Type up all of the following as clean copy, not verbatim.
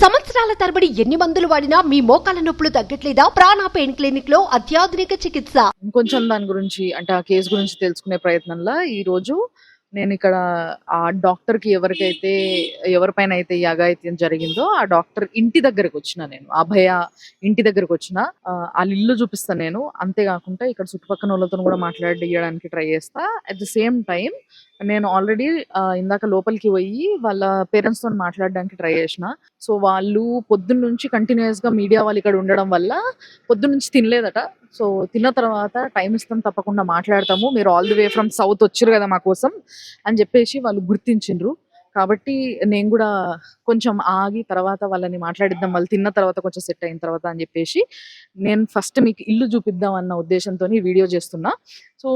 సంవత్సరాల తరబడి ఎన్ని మందులు వాడినా మీ మోకాల నొప్పులు తగ్గట్లేదా? ప్రాణ పెయిన్ క్లినిక్ లో అత్యాధునిక చికిత్స. ఇంకొంచెం దాని గురించి అంటే ఆ కేసు గురించి తెలుసుకునే ప్రయత్నంలో ఈ రోజు నేను ఇక్కడ ఆ డాక్టర్కి ఎవరిపైన అయితే ఈ అఘాయిత్యం జరిగిందో ఆ డాక్టర్ ఇంటి దగ్గరకు వచ్చిన, నేను అభయ ఇంటి దగ్గరకు వచ్చిన. వాళ్ళ ఇల్లు చూపిస్తాను నేను. అంతేకాకుండా ఇక్కడ చుట్టుపక్కల వాళ్ళతో కూడా మాట్లాడియడానికి ట్రై చేస్తా. అట్ ది సేమ్ టైం నేను ఆల్రెడీ ఇందాక లోపలికి పోయి వాళ్ళ పేరెంట్స్ తో మాట్లాడడానికి ట్రై చేసిన. సో వాళ్ళు పొద్దున్న నుంచి కంటిన్యూస్ గా మీడియా వాళ్ళు ఇక్కడ ఉండడం వల్ల పొద్దున్న నుంచి తినలేదట. సో తిన్న తర్వాత టైం ఇస్తాం, తప్పకుండా మాట్లాడతాము, మీరు all the way from south వచ్చారు కదా మా కోసం అని చెప్పేసి వాళ్ళు గుర్తించిండ్రు. కాబట్టి నేను కూడా కొంచెం ఆగి తర్వాత వాళ్ళని మాట్లాడిద్దాం, వాళ్ళు తిన్న తర్వాత కొంచెం సెట్ అయిన తర్వాత అని చెప్పేసి నేను ఫస్ట్ మీకు ఇల్లు చూపిద్దాం అన్న ఉద్దేశంతో వీడియో చేస్తున్నా. సో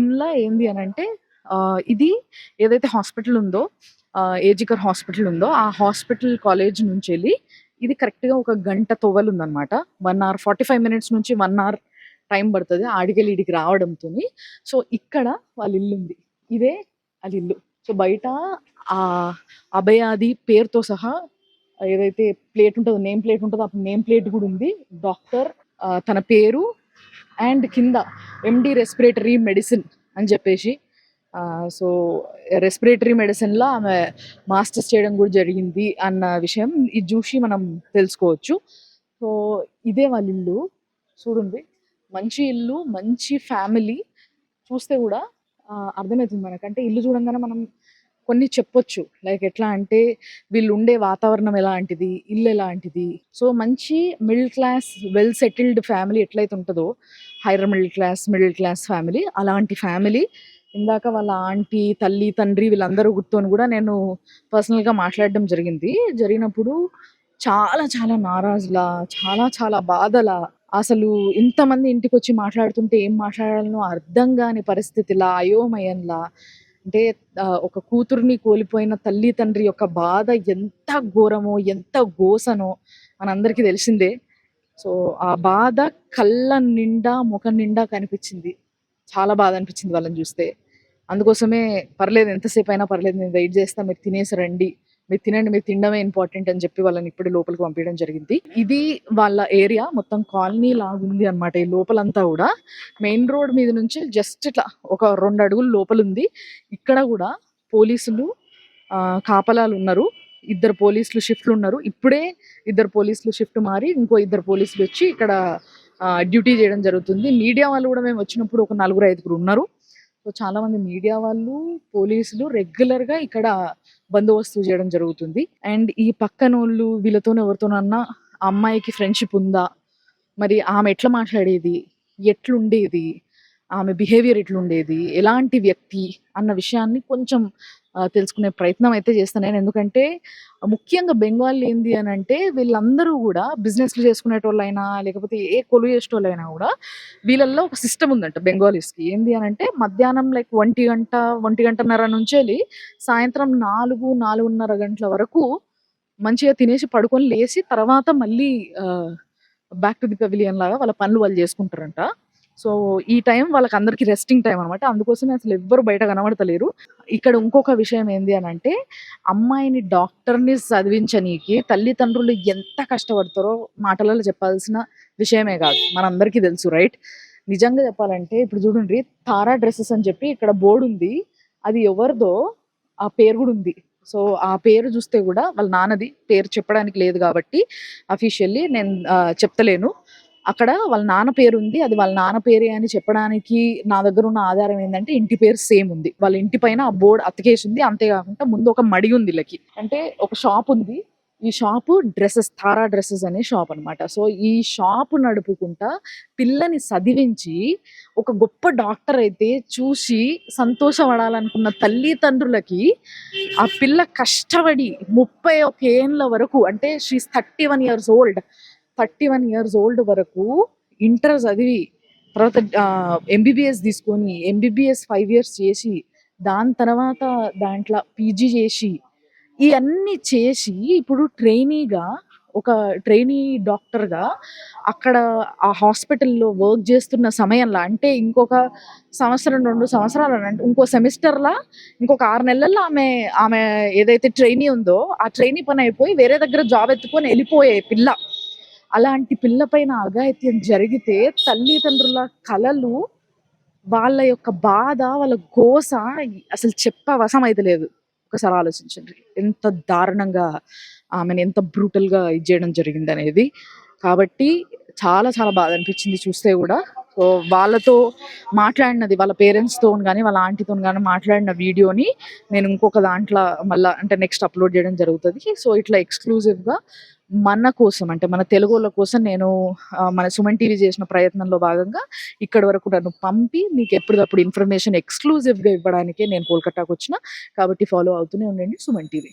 ఇంట్లో ఏంది అని అంటే ఇది ఏదైతే హాస్పిటల్ ఉందో, ఏజికర్ హాస్పిటల్ ఉందో, ఆ హాస్పిటల్ కాలేజ్ నుంచి వెళ్ళి ఇది కరెక్ట్గా 1 గంట తొవ్వలు ఉందన్నమాట. 1 hour 45 minutes నుంచి 1 hour టైం పడుతుంది ఆడికెళ్ళి ఇడికి రావడంతో. సో ఇక్కడ వాళ్ళ ఇల్లు ఉంది, ఇదే వాళ్ళ ఇల్లు. సో బయట ఆ అభయాది పేరుతో సహా ఏదైతే ప్లేట్ ఉంటుందో, నేమ్ ప్లేట్ ఉంటుందో, ఆ నేమ్ ప్లేట్ కూడా ఉంది. డాక్టర్ తన పేరు అండ్ కింద ఎండి రెస్పిరేటరీ మెడిసిన్ అని చెప్పేసి. సో రెస్పిరేటరీ మెడిసిన్లో ఆమె మాస్టర్స్ చేయడం కూడా జరిగింది అన్న విషయం ఇది చూసి మనం తెలుసుకోవచ్చు. సో ఇదే వాళ్ళ ఇల్లు. చూడండి, మంచి ఇల్లు, మంచి ఫ్యామిలీ. చూస్తే కూడా అర్థమవుతుంది మనకంటే ఇల్లు చూడంగానే మనం కొన్ని చెప్పొచ్చు. లైక్ ఎట్లా అంటే వీళ్ళు ఉండే వాతావరణం ఎలాంటిది, ఇల్లు ఎలాంటిది. సో మంచి middle class well settled family ఎట్లయితే ఉంటుందో, హైయర్ మిడిల్ క్లాస్ ఫ్యామిలీ, అలాంటి ఫ్యామిలీ. ఇందాక వాళ్ళ ఆంటీ, తల్లి, తండ్రి వీళ్ళందరూ గుర్తుని కూడా నేను పర్సనల్గా మాట్లాడడం జరిగినప్పుడు చాలా చాలా నారాజులా, చాలా చాలా బాధలా, అసలు ఇంతమంది ఇంటికి వచ్చి మాట్లాడుతుంటే ఏం మాట్లాడాలనో అర్థం కాని పరిస్థితిలా, అయోమయంలా. అంటే ఒక కూతుర్ని కోల్పోయిన తల్లి తండ్రి యొక్క బాధ ఎంత ఘోరమో, ఎంత గోసనో మనందరికీ తెలిసిందే. సో ఆ బాధ కళ్ళ నిండా, ముఖం నిండా కనిపించింది. చాలా బాధ అనిపించింది వాళ్ళని చూస్తే. అందుకోసమే పర్లేదు, ఎంతసేపు అయినా పర్లేదు, నేను వెయిట్ చేస్తా, మీరు తినేసి రండి, మీరు తినండి, మీరు తినడమే ఇంపార్టెంట్ అని చెప్పి వాళ్ళని ఇప్పుడు లోపలికి పంపించడం జరిగింది. ఇది వాళ్ళ ఏరియా, మొత్తం కాలనీ లాగుంది అనమాట. ఈ లోపలంతా కూడా మెయిన్ రోడ్ మీద నుంచి జస్ట్ ఇట్లా ఒక 2 అడుగులు లోపల ఉంది. ఇక్కడ కూడా పోలీసులు కాపలాలు ఉన్నారు. 2 పోలీసులు షిఫ్ట్లు ఉన్నారు. ఇప్పుడే 2 పోలీసులు షిఫ్ట్ మారి ఇంకో 2 పోలీసులు వచ్చి ఇక్కడ డ్యూటీ చేయడం జరుగుతుంది. మీడియా వాళ్ళు కూడా మేము వచ్చినప్పుడు ఒక 4-5 ఉన్నారు. సో చాలా మంది మీడియా వాళ్ళు, పోలీసులు రెగ్యులర్గా ఇక్కడ బందోబస్తు చేయడం జరుగుతుంది. అండ్ ఈ పక్కనోళ్ళు వీళ్ళతోనే ఎవరితోనన్నా అమ్మాయికి ఫ్రెండ్షిప్ ఉందా, మరి ఆమె ఎట్లా మాట్లాడేది, ఎట్లుండేది, ఆమె బిహేవియర్ ఎట్లుండేది, ఎలాంటి వ్యక్తి అన్న విషయాన్ని కొంచెం తెలుసుకునే ప్రయత్నం అయితే చేస్తాను నేను. ఎందుకంటే ముఖ్యంగా బెంగాల్ ఏంది అని అంటే వీళ్ళందరూ కూడా బిజినెస్లు చేసుకునేటోళ్ళైనా లేకపోతే ఏ కొలువు చేసేటోళ్ళైనా కూడా వీళ్ళల్లో ఒక సిస్టమ్ ఉందంట బెంగాలీస్కి. ఏంది అని అంటే మధ్యాహ్నం లైక్ 1 గంటన్నర నుంచి వెళ్ళి సాయంత్రం 4-4:30 గంటల వరకు మంచిగా తినేసి పడుకొని లేచి తర్వాత మళ్ళీ బ్యాక్ టు ది పెవిలియన్ లాగా వాళ్ళ పనులు వాళ్ళు చేసుకుంటారంట. సో ఈ టైం వాళ్ళకి అందరికి రెస్టింగ్ టైం అనమాట. అందుకోసమే అసలు ఎవ్వరు బయట కనబడతలేరు. ఇక్కడ ఇంకొక విషయం ఏంది అని అంటే అమ్మాయిని డాక్టర్ని చదివించనీకి తల్లిదండ్రులు ఎంత కష్టపడతారో మాటలలో చెప్పాల్సిన విషయమే కాదు, మనందరికీ తెలుసు, రైట్? నిజంగా చెప్పాలంటే ఇప్పుడు చూడండి, తారా డ్రెస్సెస్ అని చెప్పి ఇక్కడ బోర్డు ఉంది. అది ఎవరిదో ఆ పేరు కూడా ఉంది. సో ఆ పేరు చూస్తే కూడా వాళ్ళ నాన్నది, పేరు చెప్పడానికి లేదు కాబట్టి అఫీషియల్లీ నేను చెప్తలేను. అక్కడ వాళ్ళ నాన్న పేరు ఉంది, అది వాళ్ళ నాన్న పేరే అని చెప్పడానికి నా దగ్గర ఉన్న ఆధారం ఏంటంటే ఇంటి పేరు సేమ్ ఉంది. వాళ్ళ ఇంటి పైన ఆ బోర్డు అతికేసి ఉంది. అంతేకాకుండా ముందు ఒక మడి ఉంది వీళ్ళకి. అంటే ఒక షాప్ ఉంది. ఈ షాపు డ్రెస్సెస్, తారా డ్రెస్సెస్ అనే షాప్ అనమాట. సో ఈ షాపు నడుపుకుంటా పిల్లని చదివించి ఒక గొప్ప డాక్టర్ అయితే చూసి సంతోషపడాలనుకున్న తల్లిదండ్రులకి ఆ పిల్ల కష్టపడి 31 ఏళ్ళ వరకు, అంటే she is 31 years old, 31 years old వరకు ఇంటర్ చదివి తర్వాత ఎంబీబీఎస్ తీసుకొని ఎంబీబీఎస్ 5 years చేసి దాని తర్వాత దాంట్లో పీజీ చేసి ఇవన్నీ చేసి ఇప్పుడు ట్రైనీగా ఒక ట్రైనీ డాక్టర్‌గా అక్కడ ఆ హాస్పిటల్‌లో వర్క్ చేస్తున్న సమయంలో అంటే ఇంకొక సంవత్సరం, 2 సంవత్సరాలు అంటే ఇంకో సెమిస్టర్‌లా ఇంకొక 6 నెలల్లో ఆమె ఏదైతే ట్రైనీ ఉందో, ఆ ట్రైనీ పని అయిపోయి వేరే దగ్గర జాబ్ ఎత్తుకొని ఎళ్ళిపోయే పిల్ల. అలాంటి పిల్ల పైన అఘాయిత్యం జరిగితే తల్లిదండ్రుల కలలు, వాళ్ళ యొక్క బాధ, వాళ్ళ గోస అసలు చెప్పవసమైతలేదు. ఒకసారి ఆలోచించండి. ఎంత దారుణంగా ఆమెని ఎంత బ్రూటల్‌గా ఇది జేయడం జరిగిందనేది. కాబట్టి చాలా చాలా బాధ అనిపించింది చూస్తే గూడా. సో, వాళ్ళతో మాట్లాడినది వాళ్ళ పేరెంట్స్‌తోని గాని, వాళ్ళ ఆంటీతోని గాని మాట్లాడిన వీడియోని నేను ఇంకొక దాంట్ల మళ్ళా అంటే నెక్స్ట్ అప్‌లోడ్ జేయడం జరుగుతది. సో, ఇట్లా ఎక్స్‌క్లూజివ్‌గా మన కోసం అంటే మన తెలుగోళ్ళ కోసం నేను మన సుమన్ టీవీ చేసిన ప్రయత్నంలో భాగంగా ఇక్కడి వరకు నన్ను పంపి మీకు ఎప్పటికప్పుడు ఇన్ఫర్మేషన్ ఎక్స్‌క్లూజివ్‌గా ఇవ్వడానికే నేను కోల్కతాకొచ్చిన. కాబట్టి ఫాలో అవుతూనే ఉండండి సుమన్ టీవీ.